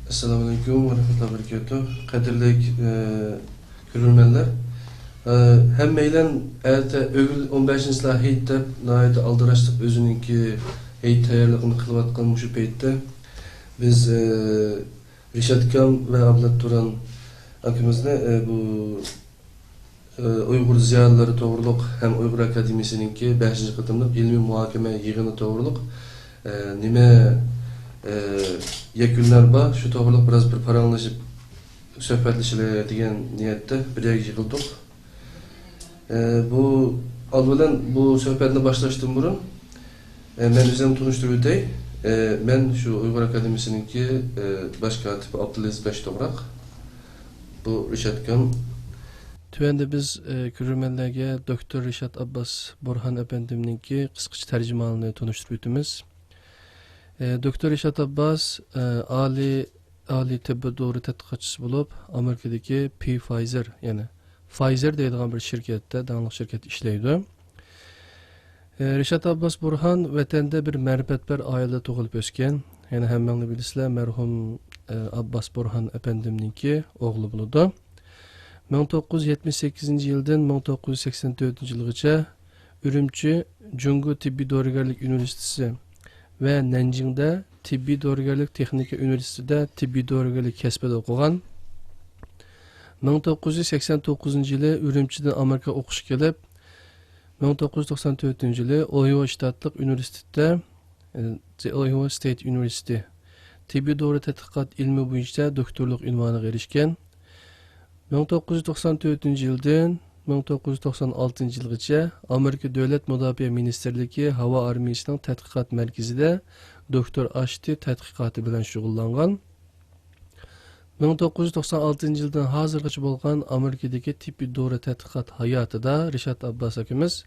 Assalamualaikum warahmatullahi wabarakatuh. Qadirli görürmenler. Hem meylen elde ögül 15. heyt dep nayet aldıraştık özününki heyt tayarlığını kılıp atkan muşu peytte. Biz Rişat Kam ve Ablat Turan akımızda bu Uygur ziyarları doğruluk hem Uygur Akademisininki 5. kıtımlık ilmi muhakeme yığını doğruluk nime yakınlar var. Şu doğruluk biraz bir paranlaşıp sohbetleşiler diyen niyette bir yer yığıldık. Bu algıdan bu sohbetine başlaştım burun. Ben üzerine tunuşturuyordum. Ben şu Uygur Akademisininki baş katibi Abdülaziz Beştoprak. Bu Rişat Kam. Tüvende biz görürmenlerge Doktor Rişat Abbas Burhan Efendimninki kısqacha tercümanını tunuşturuyordumuz. Doktor Rişat Abbas Ali tibbi doğru tədqiqatçısı bulup Amerikadaki Pfizer yani Pfizer deyilgan bir şirkette, dağınlık şirket işleydi. Rişat Abbas Burhan vatanda bir mərifətbər ailede doğulup ösken. Yani hemmenli bilisizler merhum Abbas Burhan Efendimninki oğlu buludu. 1978 yıldan 1984 yılgacha Ürümçi Cungu Tibbi Doğrugarlık Üniversitesi ve Nanjing'de Tibbi Doğrugarlık Texnika Üniversitesi'de Tibbi Doğrugarlık kesbede okugan. 1989 yılı Ürümçi'den Amerika okuş gelip 1994 yılı Ohio Ştatlık Üniversitesi'de Ohio State University Tibbi Doğru Tədqiqat ilmi boyunca doktorluk ünvanına erişken. 1994 yıldan 1996 yılgacha Amerika Devlet Müdafiə Ministerliği Hava Armiyasının tədqiqat mərkəzində doktor Ashti tədqiqatı bilan şug'ullangan. 1996 yıldan hazırgacha bo'lgan Amerikadagi tibbiy dori tədqiqat hayotida Rişat Abbas akamiz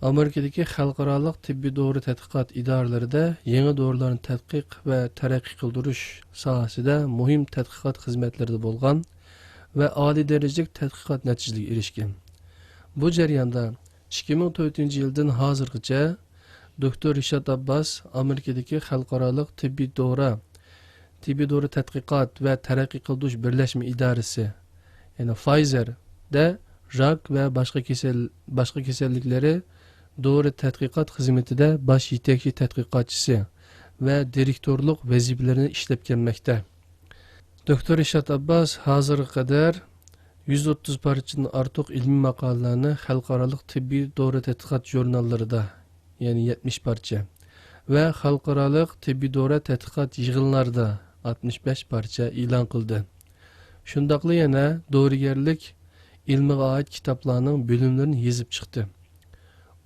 Amerikadagi xalqarалық tibbiy dori tədqiqat idoralarida yangi dorilarni tadqiq va taraqqiy qildirish sohasida muhim tədqiqat xizmatlarida bo'lgan ve âli dereceli tədqiqat nəticələrə erişkin. Bu jarayonda 2004 yıldan hazırgacha Doktor Rişat Abbas Amerikadagi xalqarалық tibbiy dori tədqiqat ve taraqqiy qildirish birlashma idorasi, yani Pfizer'de rak ve başka kasallikleri dori tədqiqat xizmatida baş yetakchi tədqiqatçısı ve direktorluk vazifelerini işlep gelmekte. Doktor Rişat Abbas hazır kadar 130 parçadan artıq ilmi maqalalarını xalqarалық tibbiy dori tədqiqat jurnallarida, yani 70 parça ve xalqarалық tibbiy dori tədqiqat yığınlarida 65 parça e'lon qildi. Shundaqla yana dorigarlik ilmiga oid kitoblarning bo'limlarini yezib chiqdi.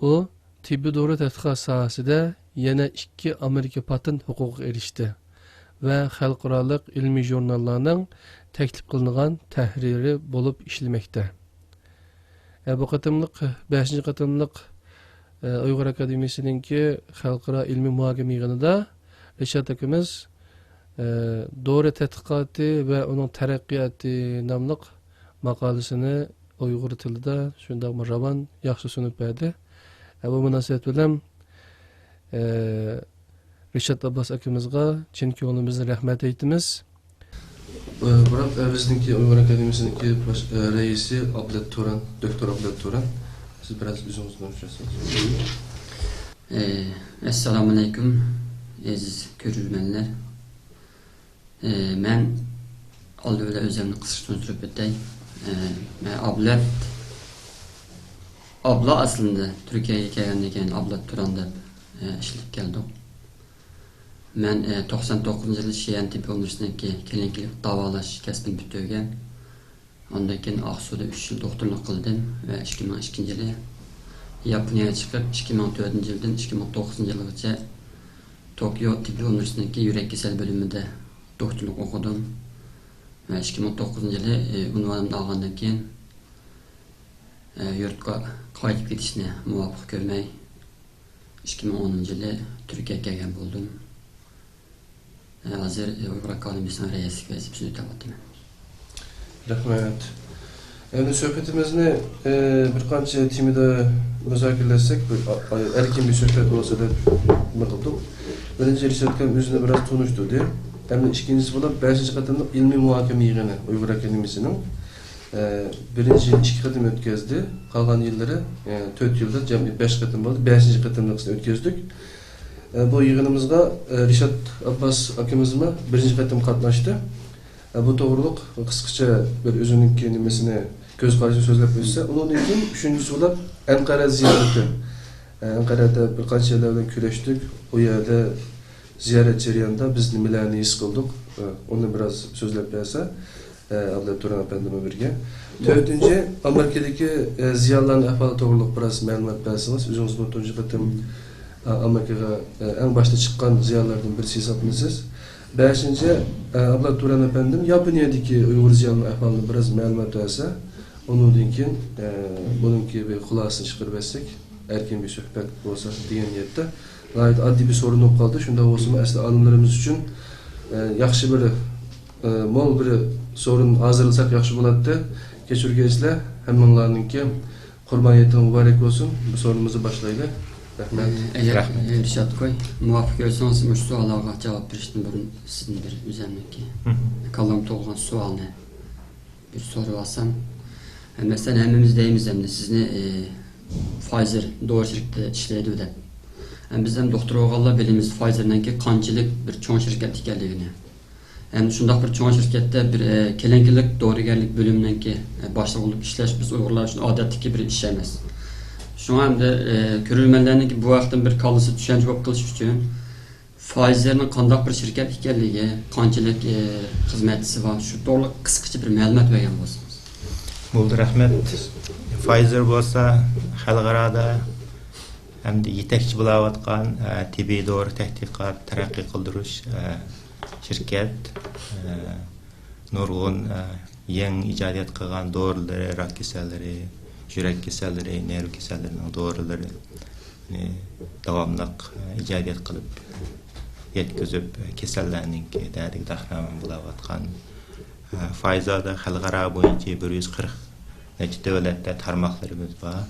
U tibbiy dori tədqiqat sohasida yana 2 Amerika patent huquqiga erishdi ve xalqarалық ilmi jurnallarning təklif qilingan təhriri bo'lib ishlamaqda. Bu qatımlıq 5. qatımlıq Uygur Akademisininki xalqaro ilmi muhokama yig'inida Rişat akamiz dori tədqiqatı ve onun taraqqiyoti nomli maqolasini Uygur tilida shunday ravon yaxshi sunib berdi. Bu munosabat bilan Rişat Abbas akimizga chin ko'nglimizdan rahmat aytamiz. Biroq bizningki Uygur Akademisininki raisi Ablat Turan, doktor Ablat Turan. Siz biraz o'zingizni tanishasiz. Assalomu alaykum aziz ko'ruvchilar. Men oldida o'zimni qisqa tushuntirib o'tay. Men Abla aslında Türkiye'ye kelgandan Ablat Turan deb ishlab keldim. Men 99 yılı Şiyan Tibbi Üniversitesi'ndeki klinik davalaş kasbini bitirgen. Ondan keyin Aksu'da 3 yıl doktorluk kıldım ve 2002 yılı Japonya'ya çıkıp 2004 yıldan 2009 yılgacha Tokyo Tibbi Üniversitesi'ndeki yürek kesel bölümünde doktorluk okudum. Ve 2009 yılı unvanımda algandan keyin yurtga qaytib ketishni muvaffaq ko'rmay 2010 yılı Türkiye'ye kelgan bo'ldim. Hazır Uygur Akademisi'nin reisi vazifesini üstlendim. Rahmet. Yani sohbetimizni bir qancha temada müzakirelesek, erkin bir sohbet olsa da mı kıldık. Birinci Rişat Kam özüne biraz tunuştu diye. hem de ikincisi bulup 5. katımlık ilmi muhakeme yığını Uygur Akademisi'nin birinci yıl 2 katım ötkezdi. Kalan yılları 4 yılda cem 5 katım oldu. 5. katımlıkını ötkezdik. Bu yığınımızda Rişat Abbas akımızma 1. katım katlaştı. Bu doğruluk kısaca bir özünün kelimesini göz karşı sözlep ötse. Onun için üçüncüsü olarak Ankara ziyareti. Ankara'da birkaç yerlerden küreştik. O yerde ziyaret ceryanında biz nimelerni his kıldık. Onu biraz sözlep verse. Abla Turan Efendim'e birge. Dördüncü, Amerika'daki ziyaların ahvalı doğruluk biraz malumat versiniz. Üzümüz 9. katım Amerika'ya en başta çıkan ziyalardan birisi hesapınızsız. Beşinci, Abla Turan Efendim Japonya'daki Uygur ziyaların ahvalını biraz malumat verse. Onun için bununki bir hulasını çıkarıversek erken bir sohbet olsa diyen niyette. Gayet adli bir sorun yok kaldı. Şunda olsun aslında alımlarımız için yaxşı bir mol bir sorun hazırlasak yaxşı buladı. Keçirgeysizler hemmanlarınki kurban yetimi mübarek olsun. Bu sorunumuzu başlayalım. Rahmet. Eğer Rişat Koy, muvafık olsanız bu sualara cevap verişten burun sizin bir üzerindeki kalan toğlan sual ne? Bir soru alsam. Mesela hemimiz deyimiz hem de sizni Pfizer doğru şirkette işleydi öde. Bizden doktor oğalla bilimiz Pfizer'deki kancılık bir çoğun şirket ekanligini. Şundaq bir çoğun şirkette bir kelenkilik doğrugerlik bölümündeki başlık olup işleş biz Uygurlar için adetdeki bir iş emas. Şuna hem de körülmenlerindeki bu vaqtdan bir kalısı düşen cevap kılış üçün Pfizer'nin qandaq bir şirket ekanligi, kancılık hizmetçisi var. Şu doğru kısaca bir məlumat vergen bolsanız. Buldu rahmet. Pfizer bolsa xalqarada hem de yetekçi bulavatkan tibbi doğru tehdikat, terakki kıldırış şirket nurgun yeni icadiyat kılgan doğruları, rak keselleri, yürek keselleri, nerv kesellerinin doğruları davamlıq icadiyat kılıp yetkizip kesellerinin dərdik dahraman bulavatkan Pfizer'da xalqara boyunca 140 neçə devletdə tarmaqlarımız var.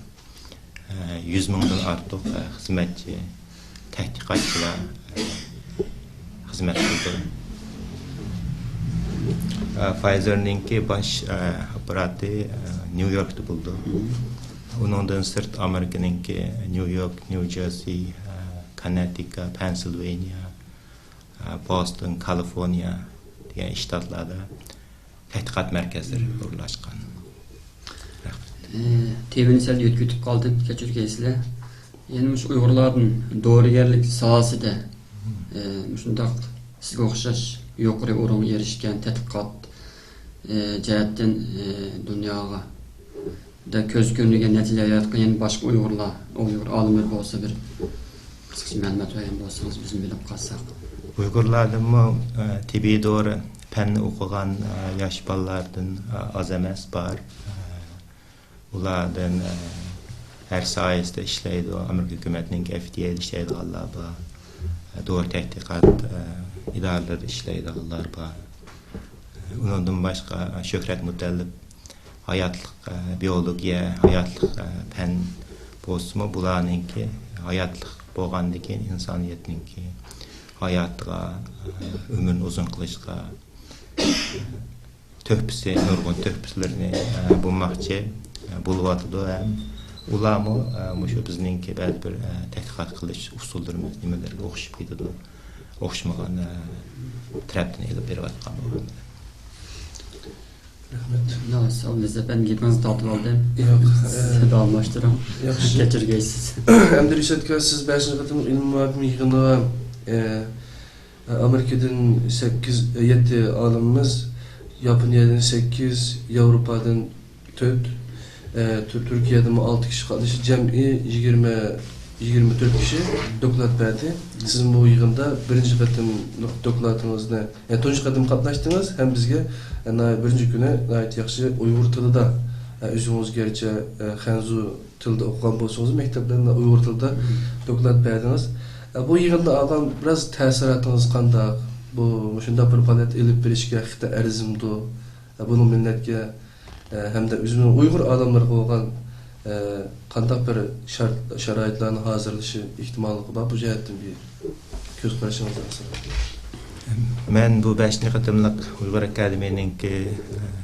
100 mindən artıq xizmətçi, təhqiqatçılar xizmət qıldı. Pfizer'ninki baş aparatı New York'ta buldu. Onundan sırt Amerika'nınki New York, New Jersey, Connecticut, Pennsylvania, Boston, California diye ştatlarda təhqiqat mərkəzləri quruluşqan. Tebini sel yütkütüp kaldım keçirgeysizler. Yani şu Uygurların doğrugerlik sahası da şundaq sizge oxşaş yuqarı orun erişken tədqiqat cəhətdən dünyaga da köz görünügen neticeler yaratkan yani başka Uygur alimler bolsa bir kısaca məlumat vergen bolsanız bizim bilip kalsak. Uygurlardan mı tibbi doğru fenni okugan yaş ballardan az emas var. Ulardan her sayesinde işleydi. Amerika hükümetinin FDA işleydi Allah var. Doğru təhqiqat idareleri işleydi Allah var. Ondan başka Şöhret Mütellip hayatlık biyologiya, hayatlık fen bozma bularınki hayatlık boğandaki insaniyetinki hayatlığa, ömrün uzun kılışqa töhpisi, nurgun töhpislerini bulmakçı buluvatıdı hem ulamı şu bizninki bəzi bir təhqiqat qılış usullarımız nimelerge oxşup gidiyordu. Oxşumağın tərəfdən elib verib atqan oldu. Ya sağ olun, ben gitmenizi tatlı aldım. Yok. Dağılmıştırım. Yaxşı. Geçirgeysiz. Hem de Rişat Kaya siz 5. katım ilmi muhabim yığını Amerika'dan 7 alımımız, Japonya'dan 8, Avrupa'dan 4, Türkiye'den 6 kişi katılışı, cem'i 24 kişi doklat verdi. Sizin bu yığında 1. katım doklatınızda, yani 9. katım katlaştınız, hem bizge 1. güne gayet yaxşı Uygur tılı da özünüz gerçi Hanzu tılda okugan bolsanız mekteplerinde Uygur tılda doklat verdiniz. Bu yığında algan biraz təsiratınız qandaq? Bu şunda bir palet elip berişke xita ərzimdi. Bunu milletke hem de özünün Uygur adamları olgan qandaq bir şaraitlarını hazırlışı ihtimallığı var. Bu cəhətdən bir göz qarşınızda. Men bu 5. qatımlıq Uyghur Akademiyaninki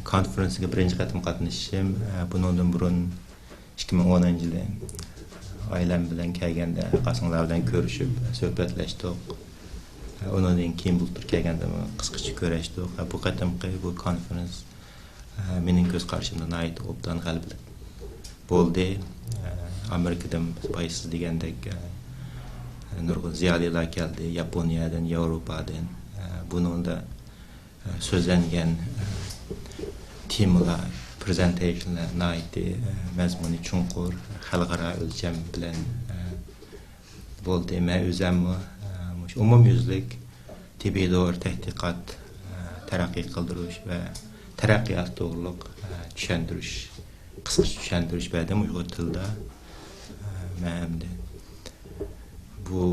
konferansiga birinci qatım qatnaşışım. Bundan burun 2010 yılı ailem bilen kelgende qasınlar bilen görüşüp söhbetleştik. Ondan keyin bultur kelgende qısqacha görüştük. Bu qatımki bu konferans mening göz qarşımda ait obdan qalbli bo'ldi. Amerikadan baysiz degandek nurg'un ziyolilar keldi, Yaponiyadan, Yevropadan. Bunun da sözlengen temalar, presentationlar naiti mazmuni chunqur, xalqaro o'lcham bilan bo'ldi. Men o'zim umumyuzlik tibbiy dor tadqiqot taraqqiy qildirish va taraqqiyot to'g'riliq tushuntirish, qisqacha tushuntirish berdim Uyg'ur tilida. Men bu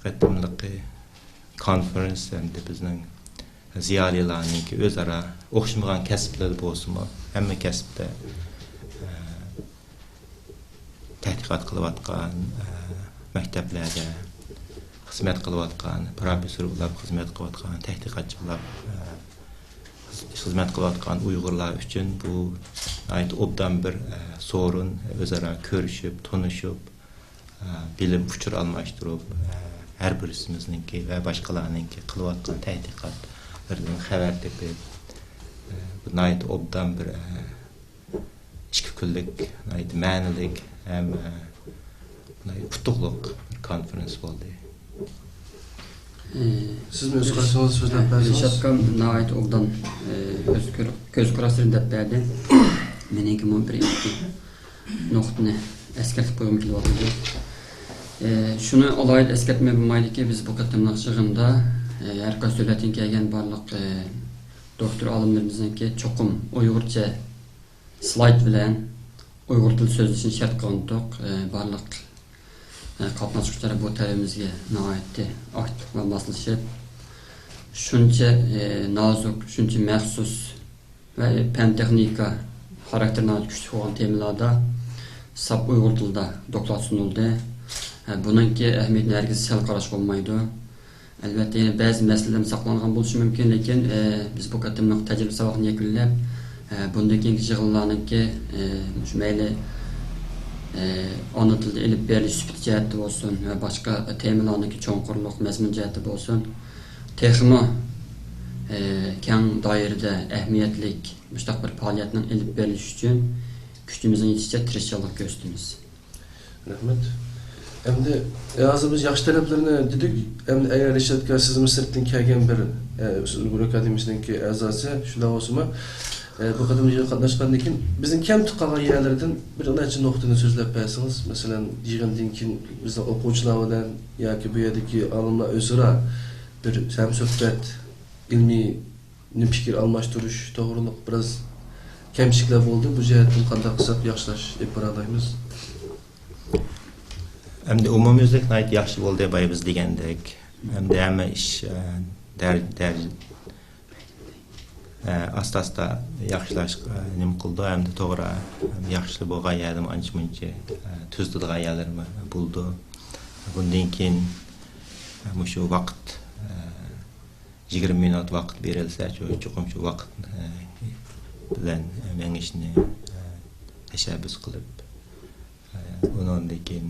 qatimliq konferans hamda bizning ziyolilarninki o'zaro o'xshamagan kasblar bo'lsa-mu, hamma kasbda tadqiqot qilayotgan maktablarda xizmat qilayotgan professorlar, xizmat qilayotgan tadqiqotchilar, xizmat qilayotgan Uyg'urlar uchun bu ayt obdan bir sorun, o'zaro ko'rishib, tanishib, bilim uçur almashtırıp her birisimizningki ve başkalarınınki qilayotgan tadqiqotlardan xabar tepib bu nayt obdan bir ichki kunlik nayt ma'nilik ham qutlug' konferans bo'ldi. Siz mi öz qarşınızda so'zlab bersangiz? Rishadkan nayt obdan göz qarasini deb berdi. Meniki bu bir nuqtani eskartib qo'ygim kelyapti. Şunu alayda esketme bulmaydı ki biz bu katımlıq yığında her qaysi dövlətin kelgan barlıq doktor alımlarımızdan ki çoxum Uyg'urcha slayd bilan Uyg'ur tili so'zlashni shart qildik. Barlıq qatnaşqıçlar bu təlimizə nəhayət aktiv və maslashib shuncha nazuk, shuncha məxsus və fen texnika xarakterli kuchli olan temalarda sap Uyg'ur tilida doktorat sunuldu. Bununki ehemmiyetini herkes sel qarash olmaydı. Elbette yine bazı meseleler saklanğan buluşı mümkün, lekin biz bu katımlıq təcrübə savaqını yakunlab, bundaki yığınlarınki meyli ana tilde elib beriliş sübut cəhətdə olsun və başqa temalarınki çoğunqurluq, məzmun cəhətdə olsun. Texmi kən dairədə əhmiyyətlik müstəqbir fəaliyyətlə elib beriliş üçün gücümüzün yetişcə tirişçilik göstərimiz. Rahmet. Endi hozir biz yaxshi talablarni dedik. Endi agar Rishadga siz Misrdan kelgan bir Uyg'ur Akademiyasininki a'zosi shunday bo'lsa-mu, bu qadam yig'in qatnashgandan keyin bizning kam tuqqan yerlardan bir necha nuqtani so'zlab bersangiz, masalan, yig'indan keyin bizning o'quvchilar bilan yoki bu yerdagi olimlar o'zaro bir ham suhbat, ilmiy fikr almashtirish to'g'riliq biroz kamchiliklar bo'ldi. Bu jihatdan qanday qilsak yaxshilash deb boralaymiz. Hamda umumyuzlik nayt yaxshi bo'ldi deb biz degandek. Hamda hamma ish asta-asta yaxshilash nim qildi. Hamda to'g'ri yaxshi bo'lgan yerdim ancha-muncha tuzdigan yerlar bo'ldi. Bundan keyin shu vaqt 20 minut vaqt berilsa, cho'qim shu vaqt bilan men ishni tashabbus qilib undan keyin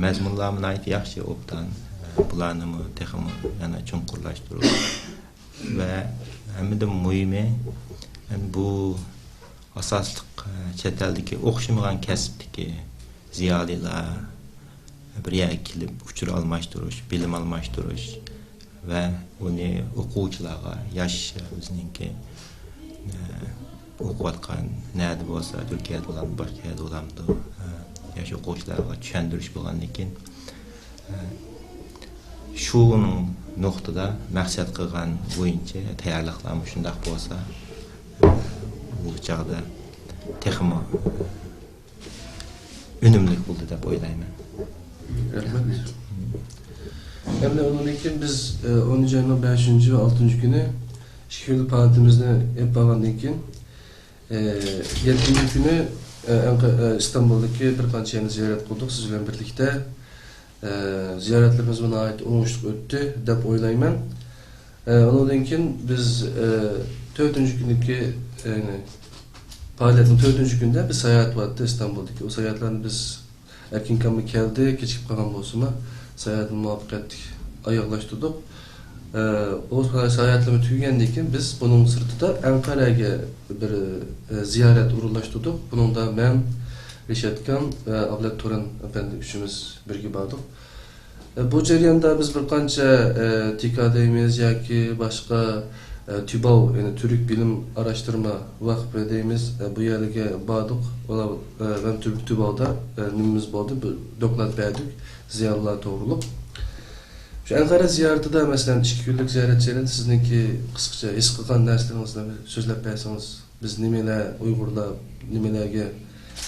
mazmunlarni ayt yaxshi obdan bularni texmi yana chunqurlashtirib va hammadan muhimi bu asosliq chet eldagi o'xshamagan kasbdagi ziyolilar bir yerga kelib uchur almashtirish, bilim almashtirish va uni o'quvchilarga yosh bizningki o'qiyotgan nada bo'lsa Turkiyada bo'ladi, boshqa yerda bo'lamdi. Yosh o'quvchilarga tushuntirish bo'lgandan keyin shu nuqtada maqsad qilgan bo'yicha tayyorliklar shunday bo'lsa bu chog'da texmo unumli bo'ldi deb o'ylayman. Rahmat. Endi undan keyin biz 10 yanvar 5 va 6 kuni ikki kunlik faoliyatimizni olib borgandan keyin 7 kuni İstanbul'daki bir qancha yerni ziyorat qildik siz bilan birlikda. ziyaretlerimiz buna ait oңuшлuk öttü dep oylayman. Ondan keyin biz 4. gündeki faaliyetin 4. günde bir seyahat vardı İstanbul'daki. O seyahatlerini biz erkin kamı geldi, geçip kalan bolsunma seyahatin muvaffakiyetlik ayaklaştırdık. O seyahatlerimi tüygendiği için biz bunun sırtıda Ankara'ya bir ziyaret uğurlaştırdık. Bunun da ben, Reşat Kan ve Ablet Turan efendi üçümüz birge bardık. Bu jarayonda biz bir qancha TK'daymiz yoki boshqa TÜBAV, yani Türk Bilim Araştırma Vakfı deymiz, bu yerge bardık. Ola ben TÜBAV'da nimimiz boldu, doklad berdik, ziyarlar to'g'riliq. Şu Ankara ziyaretida mesela 2 kunlik ziyaretçilerin sizniki qisqacha his qilgan narsalarınızla so'zlab bersangiz, biz nimalar Uyg'urlar nimalarga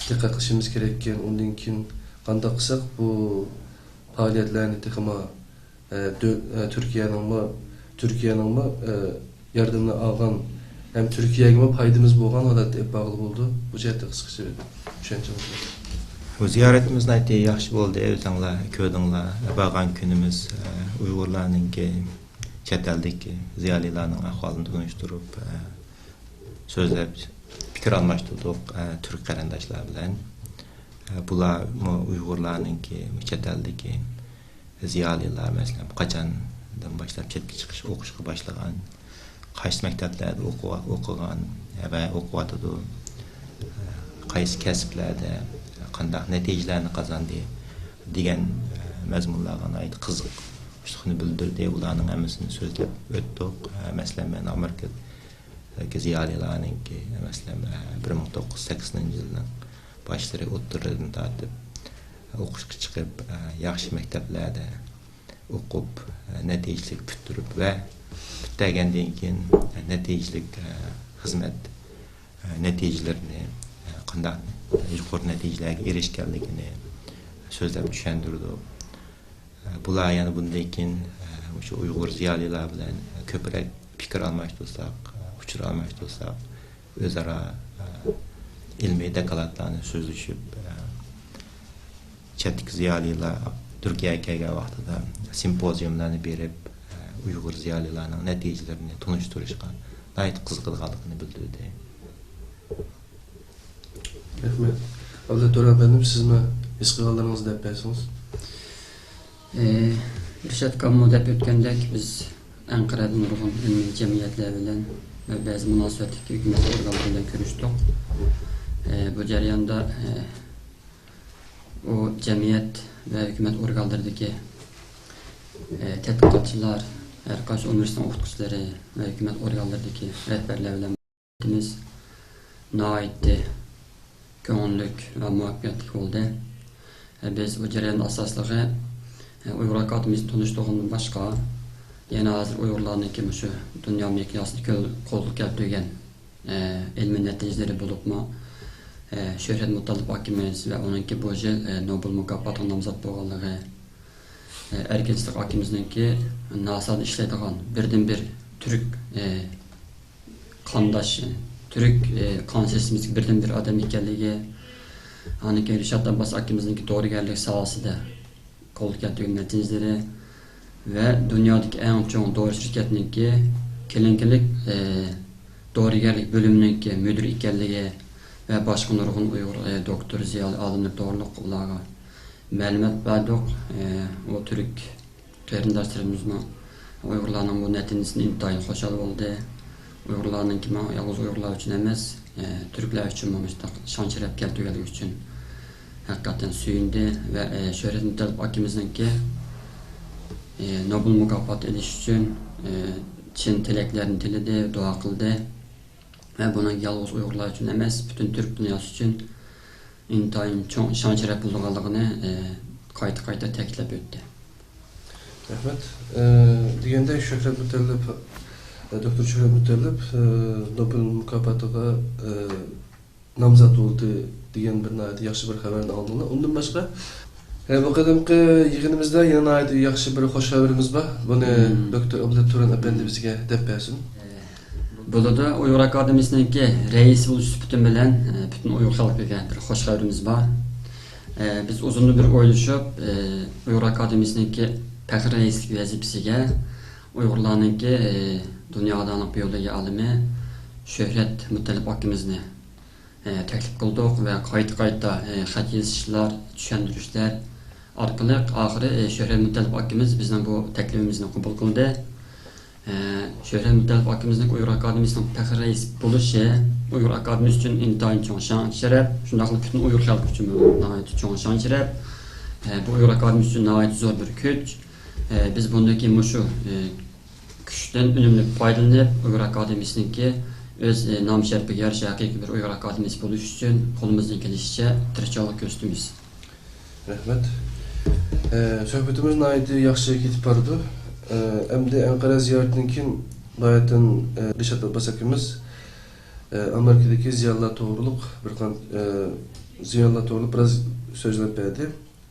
diqqat qilishimiz kerak ekan, undan keyin qanday qilsak bu faaliyetlerini tıkıma Türkiye'nin mi yardımını algan hem Türkiye'ye mi paydımız bolgan odat hep bağlı oldu. Bu jette kısaca düşüncem var. Bu ziyaretimiz näte yaxşı boldu. Özüňler, ködüňler, bagan günümüz Uygurlarnyňki chet eldeki ziyalilarning ahwalyny tunuşturup sözlep fikir almaşdyrdyk Türk qarandaşlar bilen. Bular Uygurlarnyňki chet eldeki ziyalilar mesela kaçandan başlap chetga chiqish o'qishga başlagan, qaysi maktablarda o'qigan va o'qiyotidi, qaysi kasblarda qanday natijalarni qozondi degan mazmunlarga oid qiziqishni bildirdi. Ularning hammasini so'zlab o'tdik. Masalan, men Amerikadagi ziyalilarninki masalan 1980-yilning başları o'ttirdan tortib o'qishga chiqib, yaxshi maktablarda o'qib, natijalik bitirib va bitgandan keyin natijalik xizmat natijalarini qanday yuqori natijalarga erishganligini so'zlab tushuntirdi. Bular yana bundan keyin o'sha Uyg'ur ziyolilar bilan ko'proq fikr almashtirsak, uchra almashtirsak, o'zaro ilmiy dekolatlarni so'zlashib, chetki ziyolilar Türkiye'ye kelgan vaqtida simpoziyumlarni berib, Uyg'ur ziyolilarining natijalarini tunishtirishga g'oyat qiziqganligini bildirdi. Rahmat. Ablet Turan efendim, siz mi his qilganlaringizni deb bersangiz? Reşat Kammo deb o'tgandek, biz Ankara'da nurg'un ilmiy jamiyatlar bilan va ba'zi munosabatli hukumat organlari bilan ko'rishdik. Bu jarayonda o cemiyet ve hükümet organlarındaki tədqiqatçılar, her qaysı üniversite o'qituvchilari ve hükümet organlarındaki rehberler bilan biz naitdi, ko'ngillik ve muvaffaqiyatli oldu. Biz bu jarayon asosligi Uyghur Akademiyasini tanıştığımdan başka, yana hazır Uyg'urlarniki şu dünya miqyosida qo'lga keltirgan ilmiy natijaları bulupma Şöhret Mutalib Akimiz ve onunki bu yıl Nobel mükafatına namzat bolganligi, Erkinçlik Akimizninki NASA'da işleydigan birden bir Türk kandaş, Türk kan sistemimizde birden bir adam ekanligi, onunki Reşat Abbas Akimizninki doğrugerlik sahasida qo'lga keltirgan natijalari ve dünyadaki en çoğun doğru şirketininki kelinkilik doğrugerlik bölümüninki müdür ekanligi ve başka nurg'un Uyghur doktor ziyoli olimlar to'g'riliq ularga ma'lumot berdik. O Türk qarindoshlarimizni Uyg'urlarning bu natijasini intayin xo'shal bo'ldi. Uyg'urlarning kim yolg'iz Uyg'urlar uchun emas, Türklar uchun mustaq shon-sharaf keltirganligi uchun haqiqatan suyundi ve Şöhret Mutalib akimizningki Nobel mukofoti olish uchun chin tilaklarini tiladi, duo qildi. Ve bunun yalnız Uyg'urlar uchun emas, bütün Türk dünyası uchun intayin cho'ng shon-sharaf bo'lganligini qayta ta'kidlab o'tdi. Rahmat. Deganda Şöhret Mutalib, Doktor Şöhret Mutalib Nobel mukofotiga nomzod bo'ldi degan bir yaxshi bir xabarni oldinglar. Undan boshqa bu qadimki yig'inimizda yana yaxshi bir xo'sh xabarimiz bor. Buni Doktor Ablet Turan efendi bizga deb bersin. Burada Uyghur Akademiyasındaki reis buluş bütün bilen bütün Uyghur halkıga bir hoş haberimiz var. Biz uzun bir oylashib, Uyghur Akademiyasininki fəxr rəislik vəzifəsiga Uyghurlarninki dunyodanlıq biyologiya alimi Şöhrət Mutalib akimizni təklif qildik və qayta xat yazışlar, tushuntirishlar orqali oxiri Şöhrət Mutalib akimiz bizning bu təklifimizni qabul qildi. Şöhrət Mutalib akimizning Uyghur Akademiyasining fəxr rəis bo'lishi Uyghur Akademiyasi uchun intayin cho'ng shon sharaf, shundaqla butun Uyghur xalqi uchun nihoyat cho'ng shon sharaf. Bu Uyghur Akademiyasi uchun nihoyat zo'r bir kuch. Biz bundaki mushu kuchdan unumli foydalanib Uyghur Akademiyasininki öz nam şərəfiga yarasha haqiqiy bir Uyghur Akademiyasi bo'lish uchun qo'limizdan kelishicha tirikchilik ko'rsatamiz. Rahmat. Söhbətimiz nihoyat yaxshi ketib bordi. Endi Ankara ziyaretindən keyin nihoyatən Rishad Abbas akimiz Amerikadagi ziyonlar to'g'riliq bir ziyonlar to'g'riliq biroz so'zlab berdi.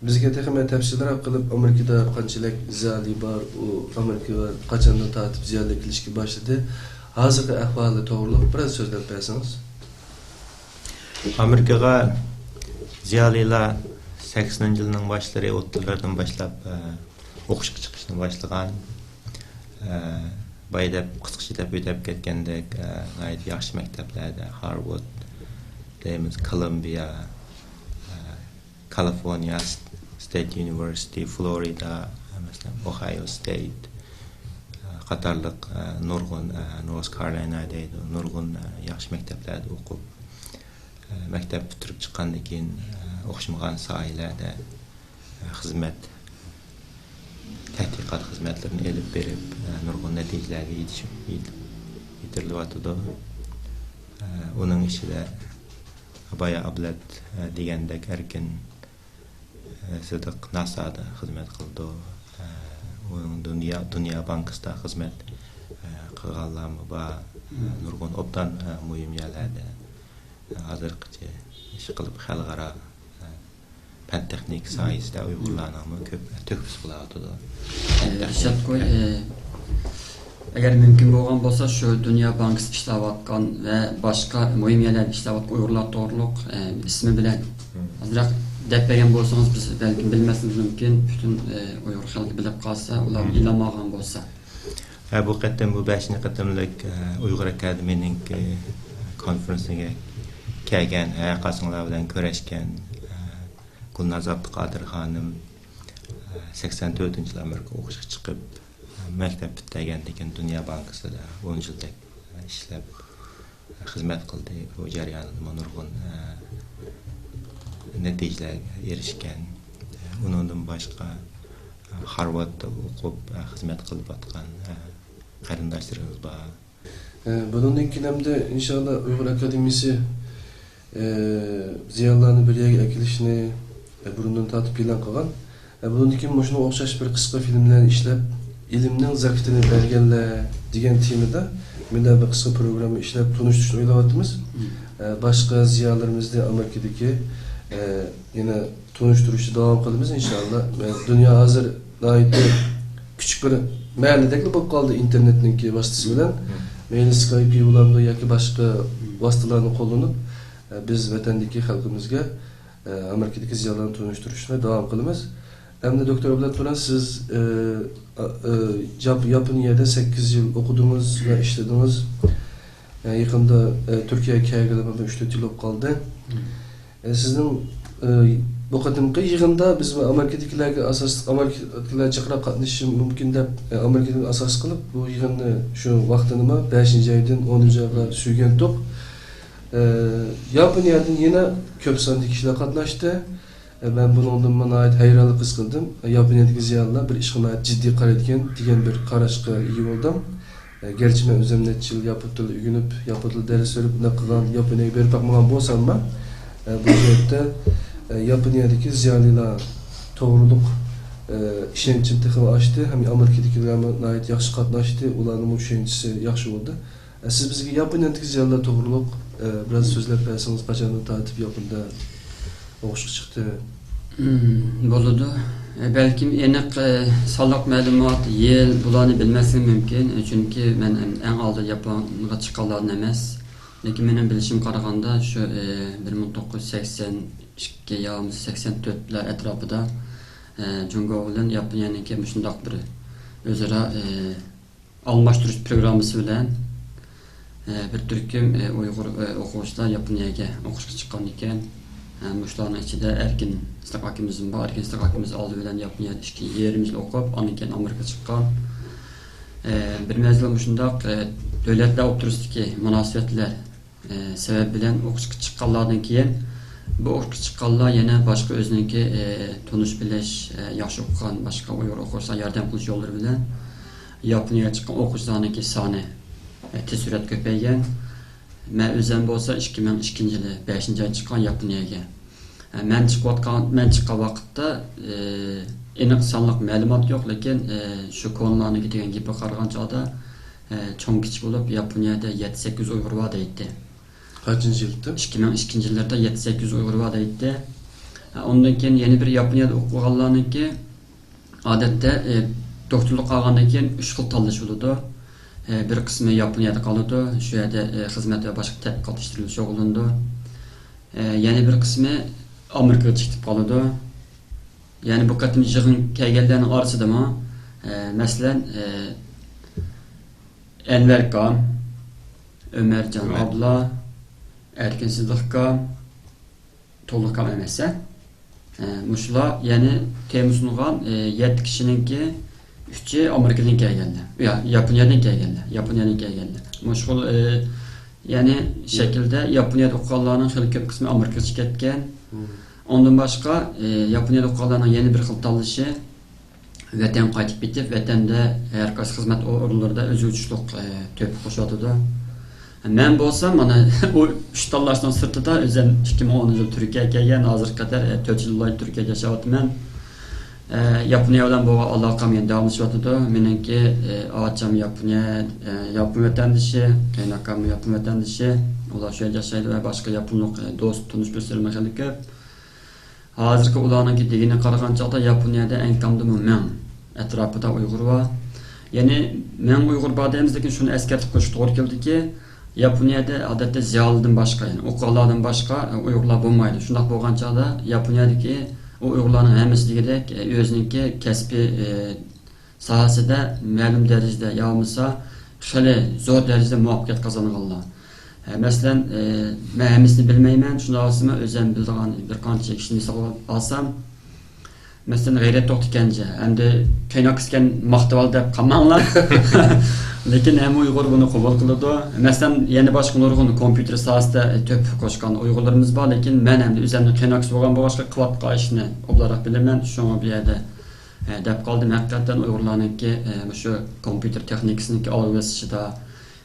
Bizga texnik tafsillar qilib Amerikada qanchalik ziyoli bor, u Amerika va qachondan tortib ziyonlar kelishga boshladi. Hozirgi ahvoli to'g'riliq biroz so'zlab bersangiz. Amerikaga ziyolilar 80-yilning boshlari, 30'lardan boshlab o'qishga chiqishni boshlagan. Baydab qisqachadan o'tib ketgandek g'ayet yaxshi maktablarda Harvard, deymiz Columbia, California State University, Florida, mesela Ohio State, qatarlıq nurgun North Carolina'daydı, nurgun yaxshi maktablarda o'qib, maktab bitirib chiqqandan keyin o'qishmagan sohalarda xizmat tədqiqat xizmətlərini elib verib, nurgun neticelərə yetirilyatdı. Onun içində Abaya Ablat degəndək erkin Sıdıq NASA'da xizmət qıldı. Onun Dünya Bankasıda xizmət qılğanlarımı var. Nurgun obdan mühim yerlərdə hazırqıca iş qılıb xalqara pen texnik sayesinde Uygurlarning köp töküs qiladi. Rishad qo'y, agar mumkin bo'lgan bo'lsa shu Dunyo bankasi ishlayotgan va boshqa muhim yerlarda ishlayotgan Uyg'urlar to'g'riliq ismi bilan ozroq deb bergan bo'lsangiz biz balki bilmasimiz mumkin, butun Uyg'ur xalqi bilib qolsa, ular ilamagan bo'lsa. Bu qatam bu 5-qatamlik Uyg'ur Akademiyasining konferensiga kelgan, qasınlar bilan ko'rishgan Gulnaz Abduqadir xanım 84-yil Amerika o'qishga chiqib, maktab bitirgandan keyin Dunyo bankasida 10 yillik ishlab xizmat qildi. Bu jarayonda nurg'un natijalarga erishgan. Undan boshqa Harvardda o'qib xizmat qilib atgan qarindoshlarimiz bor. Bundan keyin hamda inshaalloh Uyg'ur Akademiyasi ziyonlarni bir yerga kelishni burundan tatib plan qilgan. Bundan keyin shunga o'xshash bir qisqa filmlarni ishlab, ilmning zakatini berganlar degan temada menda bir qisqa programma ishlab tunishtirishni o'ylayapmiz. Boshqa ziyolarimizni Amerikadagi yana tunishtirishni davom qilamiz inshaalloh. Dunyo hozir küçük bir mahalladagi bo'lib qoldi internetning vositasi bilan. Mayli Skype bilan yoki boshqa vositalarni qo'llanib biz vatandagi xalqimizga Amerikadagi ziyolarni tunishtirishni davom qilamiz. Endi doktor Ablat bilan siz Yaponiyada 8 yil o'qidingiz va ishladingiz. Yaqinda Turkiyaga kelganimda 3-4 yil bo'lib qoldi. Sizning bu qadimgi yig'inda biz Amerikadagilarga Amerikaliklar chaqirib qatnashishi mumkin deb Amerikadan asos qilib bu yig'inni shu vaqtini 5-oydan 10-oyga suygandik. Yaponiyadan yana ko'p sonli kishilar qatnashdi. Ben bundan nihoyat hayronlik his qildim. Yaponiyadagi ziyonlar bir ishga jiddiy qaraydigan degan bir qarashga ega bo'ldim. Gerçi men o'zim necha yil yapon tilini o'rganib, yapon tilida dars berib, buni qilgan Yaponiyaga berib boqmagan bo'lsam ham, bu yerda Yaponiyadagi ziyonlar to'g'riliq ishonchim texnik ochdi. Ham Amerikadagilar nihoyat yaxshi qatnashdi. Ularning ishonchisi yaxshi bo'ldi. Siz bizga Yaponiyadagi ziyonlar to'g'riliq biraz so'zlab bersangiz, qachondan tortib Yaponda o'qishga chiqdi? Bo'ladi. Belki aniq sonliq ma'lumot, yil bularni bilmasam mumkin. Chunki men eng oldin Yaponga chiqqanlarni emas. Lekin mening bilishim qaraganda shu 1980 2,84'ler etrafında Cungo bilen Yaponiyanınki müşundaq bir özara almashtırış programması bilen bir türküm Uyghur oquvchilar Yaponiyaga o'qishga chiqqan ekan. Muşlarning ichida Erkin Istaqakimizin bor, Erkin Istaqakimiz oldi bilan Yaponiyada 2,5 yil o'qib, ondan keyin Amerikaga chiqqan. Bir mezgil muşundaq davlatlar o'rtasidagi munosabatlar sebep bilen o'qishga chiqqanlardan keyin bu o'qishga chiqqanlar yana boshqa o'zininki tonish bilish, yaxshi o'qigan boshqa Uyghur o'quvchilar yordam qilish yo'llari bilan Yaponiyaga chiqqan o'quvchilarning soni tez surat ko'paygan. Men o'zim bo'lsa 2002-yili 5-oy chiqqan Yaponiyaga. Men chiqqan vaqtda aniq sonliq ma'lumot yo'q, lekin shu ko'nlarni degan gapga qaragan chog'da cho'ng kichik bo'lib Yaponiyada 7-8 Uyg'ur bor deydi. Qancha yilda? 2002-yillarda 7-8 Uyg'ur bor deydi. Ondan keyin yana bir Yaponiyada o'qiganlarniki odatda doktorlik qilgandan keyin 3 xil tanlash bo'ladi. Bir kısmı Yaponiyada kalıdı, şu yerde hizmet ve başka tədqiqat iştirilişi şoğulundu. Yani bir kısmı Amerika'ya çıkıp kalıdı. Yani bu katım yığın kəygellərinin arasıdır mı? Məsələn, Enver Qam, Ömercan abla, Erkin Sıdıqqa, Toluq Qam eməsə. Muşlar, yani Temmuz'un 7 kişininki 3'ü Amerika'dan geldi. Ya Japonya'dan geldi. Meşgul yani şekilde Japonya'da okuyanların xeyli köp kısmı Amerika'ya ketken. Ondan başka Japonya'da okuyanların yeni bir xil tanlışı vatan qaytib bitip vatanda her qaysi xizmat orunlarında özü uçuşluq töp qoşatıdı. Men bolsam mana o 3 tanlaşdan sırtıda özüm 2010-yıl Türkiye'ye kelgen, hazır kadar 4 yıllar Türkiye'de yaşayatımen. Yaponiya bilan bu aloqam endi davomlashyapti. Meniki ocham Yaponiya vatandoshi, qaynakam Yapon vatandoshi. Ular shu yerda yashaydi va boshqa yaponlik do'st, tanish do'stlarim ham ko'p. Hozirgi ularning degini qaragan chog'da Yaponiyada eng kamida men atrofida Uyg'ur bor. Ya'ni men Uyg'ur bor deymiz, lekin shuni eskartib qo'yish to'g'ri keldiki, Yaponiyada odatda ziyolidan boshqa, ya'ni o'quvchilardan boshqa Uyg'urlar bo'lmaydi. Shunday bo'lgan chog'da Yaponiyadagi o Uyg'urlarning hammasi degidek o'zininki kasbiy sohasida ma'lum darajada yo'misa xili zo'r darajada muvaffaqiyat qozonganlar. Masalan, men hammasini bilmayman, shunday o'zim biladigan bir qancha kishini misol olsam, masalan, G'ayrat To'xtikanja, endi qaynaqisgan maqtaval deb qamanglar. Lekin ham Uyg'ur buni qabul qiladi. Masalan, yana boshqa nurg'un kompyuter sohasida to'p qo'shgan Uyg'urlarimiz bor, lekin men ham o'zimni qaynaqis bo'lgan boshqa qilayotgan ishni oblaroq bilaman. Shunga bu yerda deb qoldim. Haqiqatan Uyg'urlarningki shu kompyuter texnikasiniki olg'isida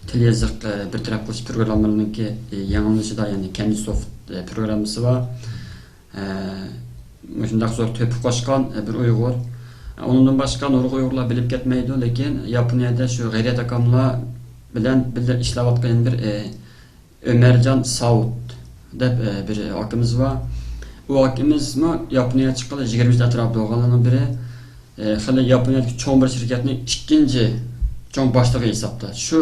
til yoziq bir taraf qilish programmalarininki yangilanishida, ya'ni Candysoft programmasi bor. Shunday zo'r to'p qo'shgan bir Uyg'ur. Ondan başka nurg'un Uyg'urlar bilib ketmaydi, lekin Yaponiyada shu G'ayrat akamlar bilan birga ishlayotgan bir Ömercan Saud deb bir akamiz bor. U akamiz Yaponiyaga chiqqan 20 yil atrofida bo'lganlarning biri. Xili Yaponiyadagi cho'ng bir shirkatning ikkinchi cho'ng boshlig'i hisobda. Shu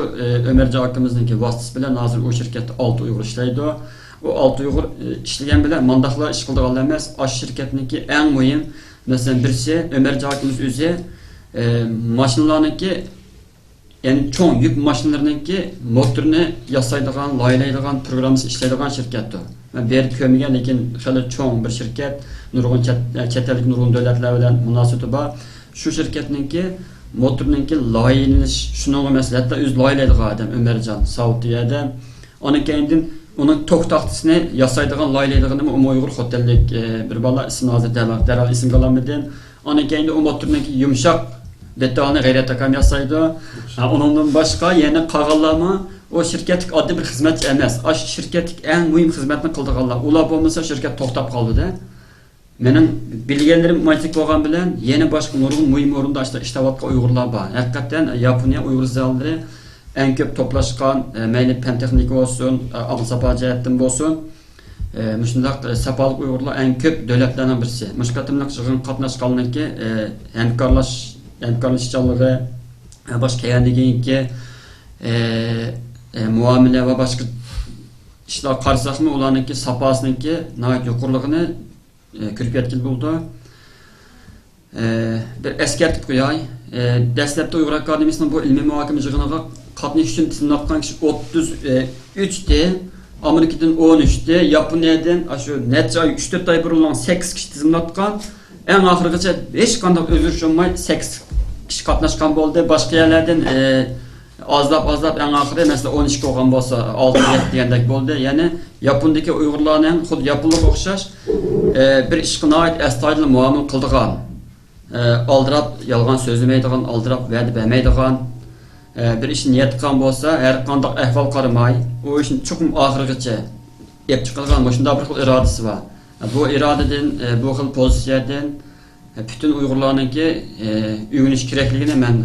Ömercan akamizningki vasitasi bilan hozir o shirkatda 6 Uyg'ur ishlaydi. O 6 Uyg'ur ishlagan bilan mandaqlar ish qildiganlar emas, osh shirkatningki eng muhim mesela birisi Ömer Cakimiz özü maşınlarınki yani çoğun yük maşınlarınki motorunu yasaydıgan, laylaydıgan, programısı işleydigan şirketdi. Ben bir kömügen lekin xili çoğun bir şirket, nurg'un chet ellik nurg'un davlatlar bilan munosabati bor. Shu shirkatninki motorninki laylanish, shunga masalan hatto o'zi laylaydigan odam Ömercan Saudiyada. Onun keyin onun to'xtaqtisini yasaydigan, laylaydigan Uyg'ur xotellik bir bola ismi hozir daral ism qolmadim. Onun keyin u motorninki yumshoq detalni G'ayrat akam yasaydi. Onundan boshqa yana qolganlarmi o şirketlik adli bir xizmat emas. O şirketlik eng muhim xizmatni qildiganlar. Ular bo'lmasa şirket to'xtab qoldi-da. Mening bilganlarim majlik bo'lgan bilan yana boshqa nurg'un muhim o'rinda ishlayotgan Uyg'urlar bor. Haqiqatan Yaponiya Uyg'ur zallari en köp toplashgan, mayli fan texnika olsun, aql sapa jihatdan bo'lsin, mushundaq sapalik Uyg'urlar en köp davlatlarning birisi. Mushqatimliq yig'in qatnashganligi, hamkorlashganligi, boshqa yandigiki muomala va boshqa ishlar qarasaqmi ularniki saposiniki nihoyat yuqorligini ko'rib yetgan bo'ldi. Bir eskartib qo'yay. Dastlabda Uyg'ur akademiyasining bu ilmiy muhokama yig'iniga qatnashish uchun tizimlangan kishi 33 ta, Amerikadan 13 ta, Yaponiyadan shu necha oy 3-4 oy burun 8 kishi tizimlatgan. Eng oxirigacha hech qanday o'zgarish olmay 8 kishi qatnashgan bo'ldi. Boshqa yerlardan azlab eng oxiri masalan 12 bo'lgan bo'lsa 6-7 degandek bo'ldi. Ya'ni Yapondagi Uyg'urlarning xuddi Yaponlarga o'xshash bir ishga oid astoydil muomala qildigan, aldirab yolg'on so'zlamaydigan, aldirab va'da bermaydigan, bir ishni niyat qilgan bo'lsa, har qanday ahvol qaramay, u ishni chuqur oxirigacha olib chiqilgan shunday bir xil irodasi bor. Bu irodadan, bu xil pozitsiyadan bütün Uyg'urlarningki uyg'onish kerakligini men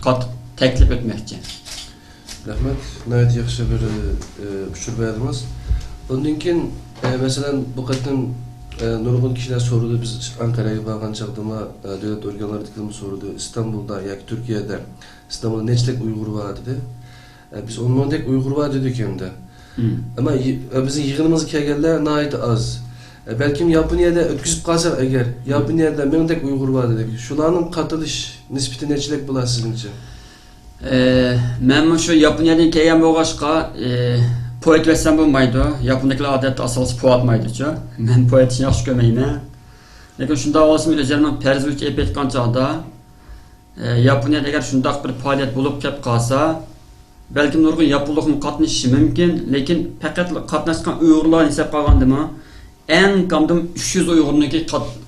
qattiq taklif etmoqchi. Rahmat, nəhayət yaxşı bir uçur berdiniz. Bundan keyin masalan bu qatam nurg'un kishilar so'radi, biz Anqaraga borgan chaqdama davlat organlaridan so'radi, İstanbulda yoki Turkiyada İstanbulda nechlik Uyg'ur bor dedi. Biz o'nmondek Uyg'ur bor dedik endi. Ammo bizning yig'inimizga kelganlar nəhayət az. Belki Yaponiyada o'tkazib qolsak agar, Yaponiyada mingdek Uyg'ur bor dedik. Shularning qatilish nisbati nechlik bo'ladi sizningcha? Men shu Yaponiyadan kelgan bo'lg'achqa poet etsam bo'lmaydi. Yaponliklar odatda asosan poetmaydi-ku. Men poetni yaxshi ko'rmayman. Lekin shunda olsam o'zimning farzuvchi ep etgan chog'da Yaponiyada agar shunday bir faoliyat bo'lib kelib qolsa, balkim nurg'un yaponliklar qatnashishi mumkin, lekin faqat qatnashgan Uyg'urlar hisob qilgandimi, eng kamdan 300 Uyg'urniki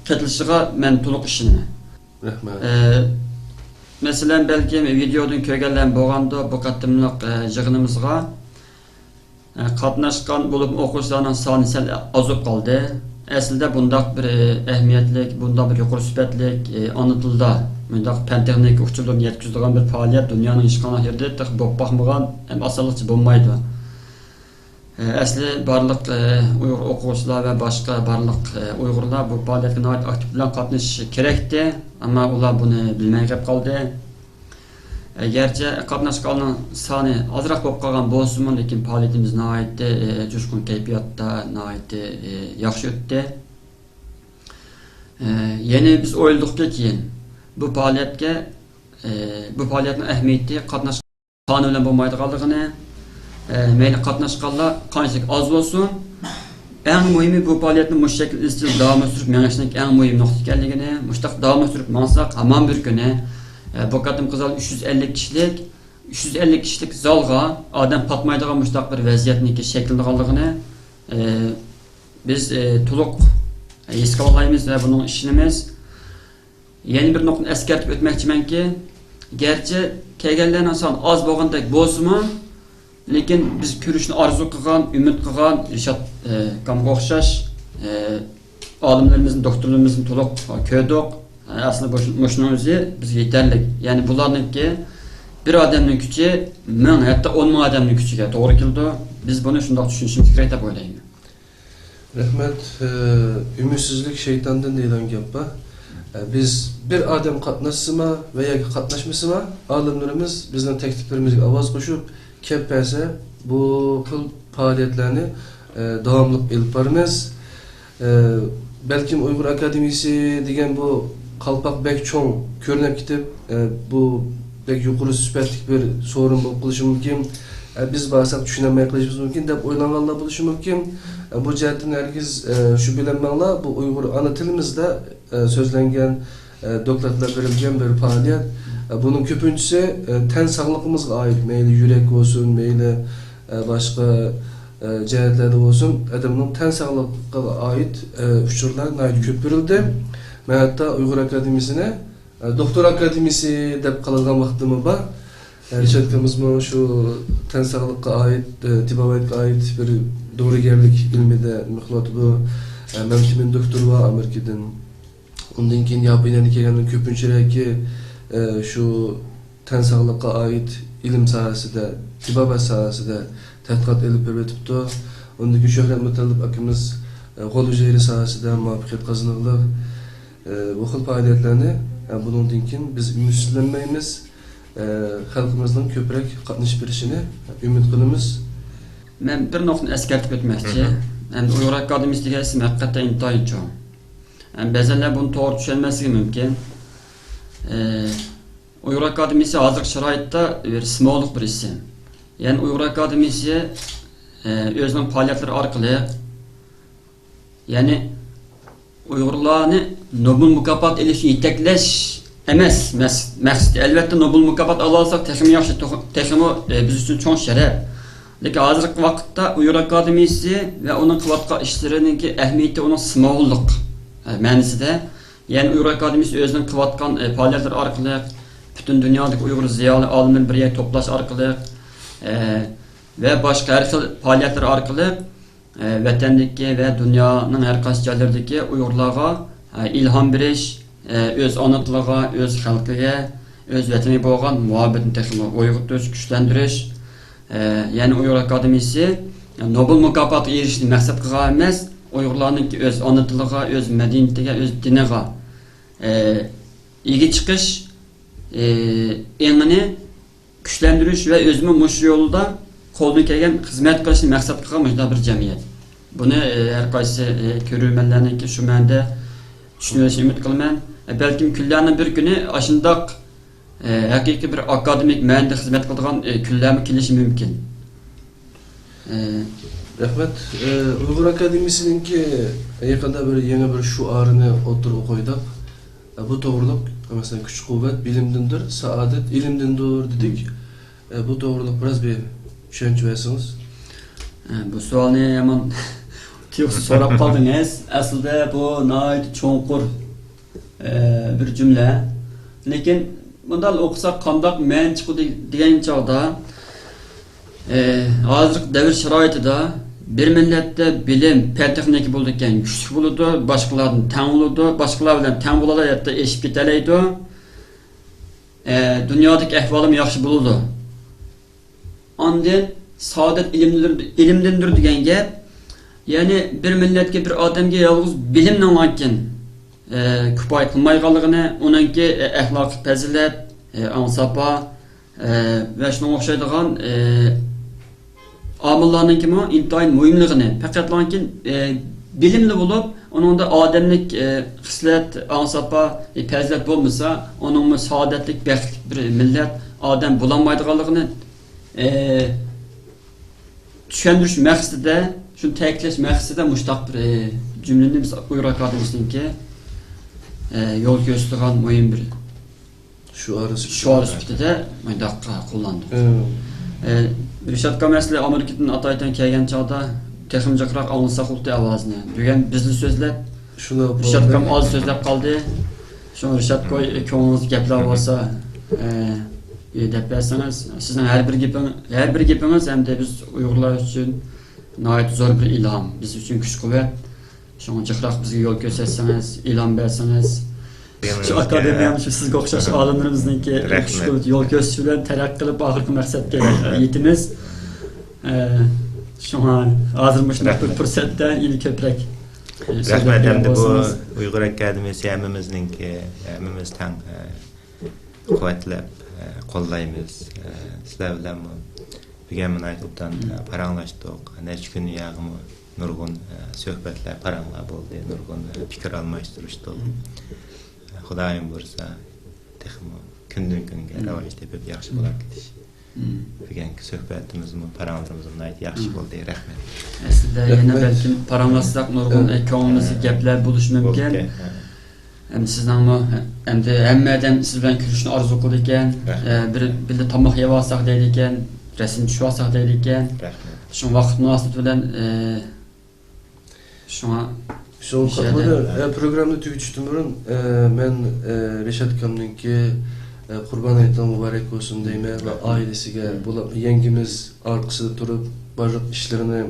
qatilishiga men to'liq ishonaman. Rahmat. Mesela belki videodan ko'rganlar bo'lganda bu qatimliq yig'inimizga qatnashgan bo'lib o'quvchilarning soni sal ozib qoldi. Aslida bundaq bir ahamiyatlik, bundaq bir yuqori sifatlik ona tilda bundaq fan-texnik usullarni yetkazadigan bir faoliyat dunyoning hech qanday yerida bo'lib boqmagan, ham osonlikcha bo'lmaydi. Asli barliq Uyg'ur o'quvchilar va boshqa barliq Uyg'urlar bu faoliyatga nihoyat aktiv bilan qatnashishi kerakdi, ammo ular buni bilmay qoldi. Agarcha qatnashganlar soni ozroq bo'lib qolgan bo'lsa-mu, lekin faoliyatimiz nihoyat jo'shqin kayfiyatda, nihoyat yaxshi o'tdi. Yana biz o'yladikki keyin bu faoliyatning ahamiyati qatnash soni bilan bo'lmaydiganligini, mayli qatnashganlar qanchalik oz bo'lsin, eng muhimi bu faoliyatni mushakil izchil davom ettirib menishning eng muhim nuqta ekanligini, mushtaq davom ettirib mansak hamon bir kuni bu qatim qizal 350 kishilik zalga odam qatmaydigan mushtaq bir vaziyatniki shakllanganligini biz to'liq his qilamiz va buning ishimiz. Yana bir nuqtani eskartib o'tmoqchimanki, garchi kelganlarning soni oz bo'lgandek bo'lsa-mu, lekin biz ko'rishni orzu qilgan, umid qilgan Rishad Kamga o'xshash olimlarimizning, doktorlarimizning to'liq ko'rdik. Aslida shuning o'zi bizga yetarli. Ya'ni bularningki bir odamning kuchi 1000, hatto 10,000 odamning kuchiga to'g'ri keldi. Biz buni shunday tushunishimiz kerak deb o'ylayman. Rahmat, ümidsizlik şeytandan deyilən gap var. Biz bir adam qatnaşsıma veya qatnaşmasıma alimlerimiz bizden tekliflerimizge avaz qo'shib kelib bersa, bu xil faoliyatlarni davomli olib boramiz. Belki Uyg'ur akademiyasi degan bu qalpoq bek cho'ng ko'rinib ketib, bu bek yuqori sifatli bir so'rin bo'lib qolishi mumkin. Biz barsak tushunmay qolishimiz mumkin deb o'ylanganlar bo'lishi mumkin. Bu jihatdan herkes shu bilanmanglar, bu Uyg'ur ana tilimizda so'zlangan, doktorlar berilgan bir faoliyat. Bunun ko'pinchisi tan sog'lig'imizga oid, mayli yurak bo'lsin, mayli boshqa jihatlarda bo'lsin, odamning tan sog'lig'iga oid uchurlar nihoyat ko'p berildi. Men hatto Uyg'ur akademiyasini doktor akademiyasi deb qilgan vaqtimiz bor. Rishadimizmi shu tan sog'liqqa oid, tibovatga oid bir doğrugerlik ilmida miqloti bu. Men kimin doktor va Amerikadan. Undan keyin Yaponiyadan kelgan ko'pinchiligi şu tan sog'liqqa oid ilm sohasida, tibobat sohasida tadqiqot olib beribdi. Undan keyin Shuhrat Mutallib akamiz qo'l ijara sohasida muvaffaqiyat qozondilar. Bu xil faoliyatlarni bundan keyin biz ümidsizlanmaymiz. Xalqimizning ko'proq qatnashib berishini umid qilamiz. Men bir noktani eskartib o'tmoqchi. Endi Uyg'ur akademiyasi degan ism haqiqatan intoyin cho'ng. Ba'zanlar buni to'g'ri tushunmasligi mumkin. Uyg'ur akademiyasi hozirgi sharoitda bir simvolik bir ism. Ya'ni Uyg'ur akademiyasi o'zining faoliyatlari orqali ya'ni Uyg'urlarni Nobel mukofot olishga yetaklash emas, maqsad albatta Nobel mukofot ola olsak texmi yaxshi, texmi biz uchun cho'ng sharaf. Lekin hozirgi vaqtda Uyg'ur akademiyasi va uning qilayotgan ishlarininki ahamiyati uning simvollik ma'nosida. Ya'ni Uyg'ur akademiyasi o'zining qilayotgan faoliyatlari orqali butun dunyodagi Uyg'ur ziyoli olimlarni bir yerga to'plash orqali ve başka her xil faoliyatlar orqali vatandagi va dunyoning har qaysi joylaridagi Uyg'urlarga ilhom berish, o'z ona tiliga, o'z xalqiga, o'z vataniga bo'lgan muhabbatni texnik uyg'otish, kuchlantirish. Ya'ni Uyg'ur akademiyasi Nobel mukofotiga erishishni maqsad qilgan emas, Uyg'urlarning o'z ona tiliga, o'z madaniyatiga, o'z diniga ega chiqish, engini kuchlantirish va o'zini mush yo'lda qo'ldan kelgan xizmat qilishni maqsad qilgan mujda bir jamiyat. Buni har qaysi ko'ruvchilarniki shu ma'noda tushunishni umid qilaman. Balkim kunlarning bir kuni ashundoq haqiqiy bir akademik ma'noda xizmat qiladigan kunlarmi kelishi mumkin. Rahmat. Uyg'ur akademiyasininki yaqinda bir yangi bir shuarini o'tirib qo'ydik. Bu to'g'riliq, masalan, kuch-quvvat bilimdindir, saodat ilmdindir dedik. Bu to'g'riliq biraz bir tushuncha bersangiz. Bu savolni yomon tiyuqsiz so'rab qoldingiz. Aslida bu nihoyat cho'nqur bir jumla. Lekin bundan o'qisak qandoq ma'no chiqadi degan chog'da hozirgi davr sharoitida bir millatda bilim, fan texnika bo'ldi ekan, kuchli bo'ladi, boshqalardan teng bo'ladi, boshqalar bilan teng bo'ladi, hatto eshib ketalaydi. Dunyodagi ahvolim yaxshi bo'ladi. Ondan saodat ilimdindir degan gap, ya'ni bir millatga, bir odamga yolg'iz bilimning ekan kifoya qilmayganligini, uningki axloqiy fazilat, ansafa va shunga o'xshaydigan omillarninki intayin muhimligini, faqat lekin bilimli bo'lib, uningda odamlik xislat, ansafa, fazilat bo'lmasa, uning saodatlik, baxtli bir millat odam bo'lolmaydiganligini tushundirish maqsadida, shuni ta'kidlash maqsadida mushtaq bir jumlani biz Uyg'ur akademiyasininki yo'l ko'rsatgan muhim bir shuar sifatida mundaqqa qo'llandik. Rishad Kamasli Amerikadan Ataydan kelgan chog'da texnikroq anglasak bo'ldi ovozini. Bugun bizni so'zlab, Rishad Kam oz so'zlab qoldi. Shu Rishad ko'nglingiz gaplar bo'lsa deb bersangiz, sizning har bir gapingiz hamda biz Uyg'urlar uchun nihoyat zo'r bir ilhom, biz uchun kuch-quvvat. Shunga jiqroq bizga yo'l ko'rsatsangiz, ilhom bersangiz, shu akademiyamiz sizga o'xshash olimlarimizningki yo'l ko'rsatish bilan taraqqiy qilib oxirgi maqsadga yetimiz. Shunga hozir shunday bir fursatda yili ko'proq rahmat. Endi bu Uyg'ur akademiyasi hammamiz tang quvvatlab qo'llaymiz. Sizlar bilan bugun Minaytubdan paranglashdik. Necha kun yag'mi nurg'un suhbatlar, paranglar bo'ldi, nurg'un fikr almashtirishdik. Xudoyim bo'lsa, texmo kundan kunga rivoj tepib yaxshi bo'lib ketish. Bugungi suhbatimiz, paranglarimiz nihoyat yaxshi bo'ldi. Rahmat. Aslida yana balkim paranglasak nurg'un ko'nglimizga gaplar bo'lishi mumkin. Sizlarni endi hammadan siz bilan ko'rishni orzu qildi ekan, bir tomoq yeb olsak deydi ekan, rasm tushib olsak deydi ekan. Shu vaqt munosabati bilan Şu programda tügüçtüm burun. Ben Reşat Kam'ınki Kurban Aytan mübarek olsun deyme ve ailesiga yengimiz arkasında durup barık işlerini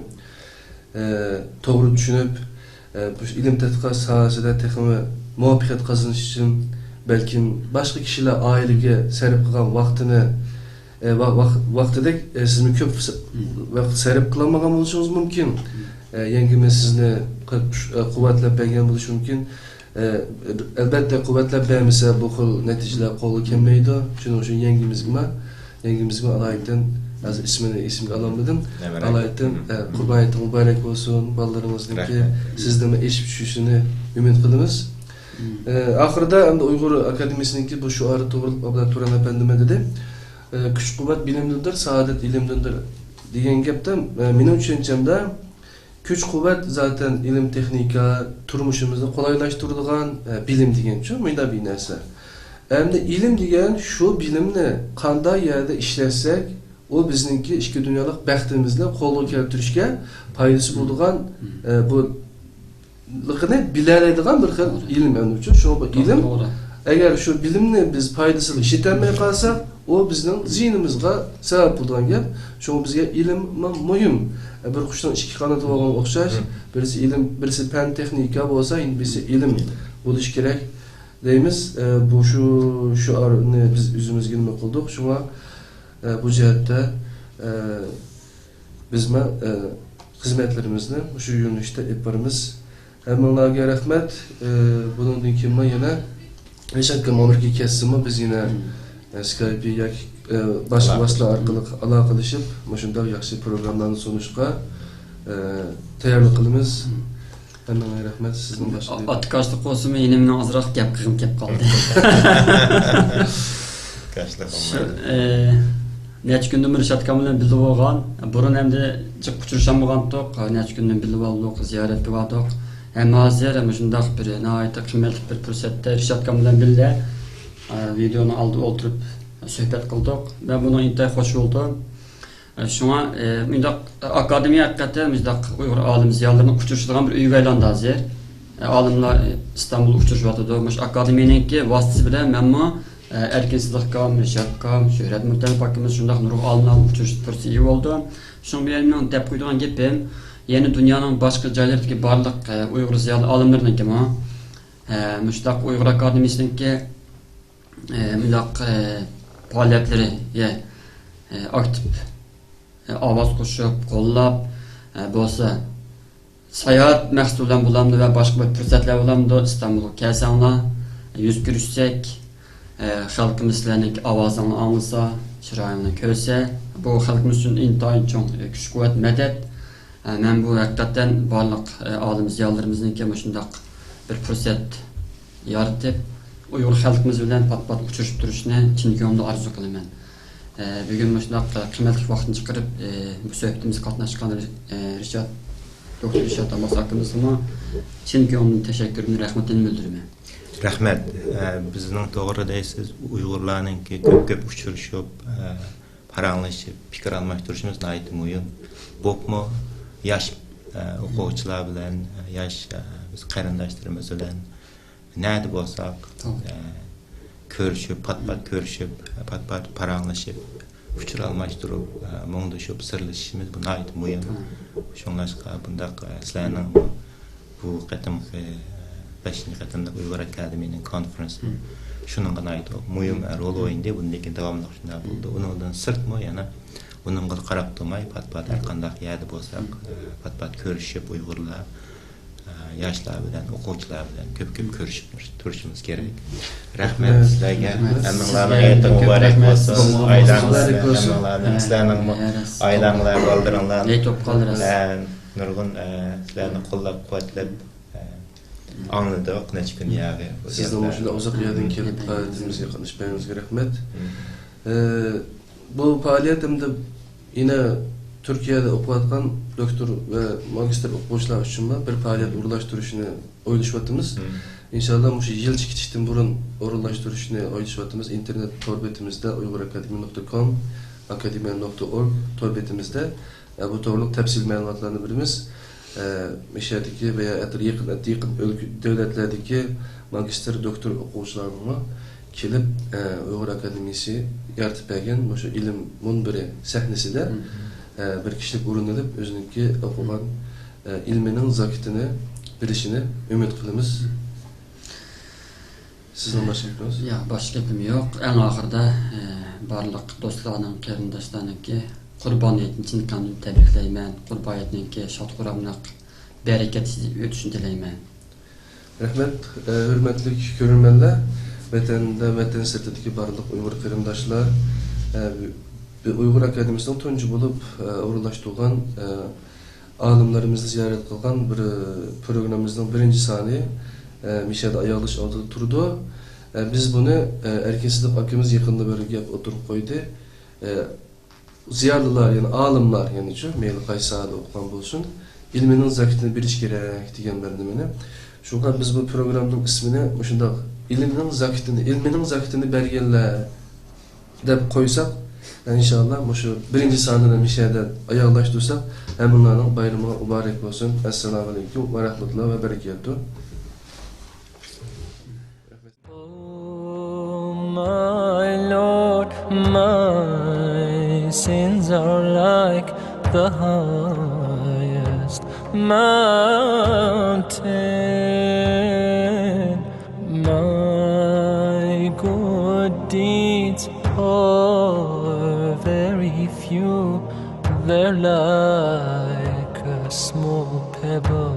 doğru düşünüp ilim tetkikat sahasında tekimi muvaffakiyet kazanış için belki başka kişiler ailege serip kılan vaktini vaktidek sizin köp vakit serip kılamagan oluşunuz mümkün. Yengimiz sizni kuvvetlep bergen bo'lishi mumkin. Albatta kuvvetlep bermasa bu xil natijalar qo'lga kelmaydi. Shuning uchun yengimizga alaydan Hazır ismini alamadım. Evet. Alaytım. Kurban ayeti mübarek olsun. Ballarımızdaki Rahmet. sizden iş düşüşünü ümit kılımız. Ahırda Uygur Akademisi'ninki bu şuarı doğruluk Abla Turan Efendime dedi. Küçük kuvvet bilimdindir, saadet ilimdindir degan gapda mening tushunchimda kuch quvvat zaten ilim texnika turmushimizni qulaylashtiradigan bilim degan-ku, menda bir narsa. Endi ilim degan shu bilimni qanday yerda ishlatsak, o bizningki ichki dunyolik baxtimizni qo'lga keltirishga foydasi bo'ladigan bu ligini bilalaydigan bir xil ilm endi uchun. Shu ilim agar shu bilimni biz foydasini ishlatmay qolsak, o bizning ziynimizga sabab bo'lgan gap. Shuning bizga ilm muhim. Bir qushning ikki qanoti bo'lgan o'xshash, birisi ilm, birisi fan texnika bo'lsa, endi birisi ilm bo'lishi kerak deymiz. Bu shu arni biz o'zimizga nima qildik? Shunga bu jihatda bizma xizmatlarimizni shu yo'nalishda olib boramiz. Hammalarga rahmat. Bundan keyin yana Reşat Amerika kesimi biz yine Skype yoki boshqa vasitlar orqali aloqalashib, shunday yaxshi programlarni sunishga tayyorlik qilamiz. Hammaga rahmat. Sizning boshqa Atkashlik qo'simi yine men ozroq gap qilgim kelib qoldi. Kaçlık Necha kundan beri Reşat bilan bilib olgan, burun endi jiq uchrasham bo'lgandik, necha kundan bilib oldik, ziyorat qildik. Hem hozir hem shunday bir nihoyatda qimmatli bir fursatda Reşat bilan birga videoni oldi o'tirib suhbat qildik. Ben buni intay xush bo'ldim. Shunga mundaq akademiya haqiqatan mundaq Uyg'ur olim ziyolilarini uchrashadigan bir uyga aylandi hozir. Olimlar İstanbul uchrashyapti. Mush akademiyaniki vositasi bilan menmi Erkin Sidiqkam, Reşatkam, Şöhret Murtalib akamiz shunday nurg'un olimlar uchrashib tursa iyi bo'ldi. Shuning bilan men deb qo'ydigan gapim yeni dünyanın başka yerlerdeki barlıq Uyghur ziyarlı alimlerininki mi? Müştak Uyghur Akademisi'ninki müdaq faaliyetleri aktif avaz koşup, qollab bo'lsa sayohat maqsudan bulamdı ve başka bir fürsətlər bulamdı İstanbul'a kelsanlar, yüz görüşsek, xalqimizlarning avazını anlasa, chiroyini ko'rsa, bu xalqimiz uchun intayin cho'ng kuch-quvvat madad. Men bu hakikaten barlıq alim ziyarlarımızınki şundaq bir fursat yaratib, Uyghur xalqimiz bilan pat-pat uchrashib turishni chin ko'ngildan orzu qilaman. Bugun shundaq qimmatli vaqtni chiqarib bu suhbatimizga qatnashgan Reşat Doktor Reşat Abbas akimizga chin ko'ngildan tashakkurimni, rahmatini bildiraman. Rahmat. Bizning to'g'ri deysiz, Uyg'urlarninki ko'p uchrashib, paranglashib, fikr almashtirishimiz nihoyat muhim. Bo'pmi? Yaş o'quvchilar bilan, yaş biz qarindoshlarimiz bilan nada bo'lsak, ko'rishib, pat-pat ko'rishib, pat-pat paranglashib, fikr almashtirib, mungdashib, sirlashishimiz bu nihoyat muhim. Shunlashqa bundaq sizlarning bu qatimki 5-qatimda Uyg'ur Akademiyasining konferensi shuningga nihoyat muhim rol o'ynaydi. Bundan keyin davomli shunday bo'ldi. Undan sirtmi yana bunun qarab turmay pat-pat har qanday yerda bo'lsak, pat-pat ko'rishib Uyg'urlar, yoshlar bilan, o'quvchilar bilan ko'p ko'rishib turishimiz kerak. Rahmat sizlarga. Hammanglarning hayoti muborak bo'lsin. Aylaninglar, sizlarning aylanglar, boldiringlar. Neytop qoldirasiz. Nurg'un sizlarni qo'llab-quvvatlab anladık necha kun yog'i. Sizdan shunday uzoq yerdan kelib faoliyatimizga qatnashganingizga rahmat. Bu faoliyatimda yine Türkiye'de okuyatkan doktor ve magister okuvchilar uchun bir faoliyat o'rinlashtirishni o'ylashyapmiz. İnşallah bu yil chiqishdan burun o'rinlashtirishni o'ylashyapmiz. İnternet tor betimizde uyg'urakademiya.com, akademiya.org tor betimizde bu to'g'riliq tafsil ma'lumotlarni beramiz. Mishadagi veya yaqin davlatlardagi magister doktor o'quvchilarni kelib Uyg'ur Akademiyasi yaratib bergan o'sha ilm munbiri sahnasida bir kishilik o'rin olib o'ziniki o'qigan ilmining zakitini berishini umid qilamiz. Sizning boshqa gapingiz? Ya boshqa gapim yo'q. Eng oxirida barliq do'stlarning, qarindoshlarninki qurboniyatni chin qanday tabriklayman. Qurboniyatninki shod-xuramliq, barakat o'tishini tilayman. Rahmat, hurmatli ko'rurmanlar. Vatanda, vatan sirtidagi barliq Uyg'ur qarindoshlar, Uyghur Akademisi'nin tuncu bulup uğurlaştırılan alimlerimizi ziyaret kılgan bir programımızın birinci saniye Mişa'da ayağılış aldı turdu. Biz bunu erkesizlik akımız yakında böyle gap oturup koydu. Ziyarlılar yani alimler yani şu meyli kaysada okuyan bulsun. İlminin zakitini bir iş gerek diyen berdimini. Şundan biz bu programın ismini şunda ilminin zakitini belgelle dep koysak yani inşallah şu birinci sahnede bir şeyde ayaklaştırsak hem bunların bayramı mübarek olsun. Esselamu Aleyküm ve Rahmetullah ve Berekatuhu. Oh my Lord, my sins are like the highest mountain. My good deeds are very few, they're like a small pebble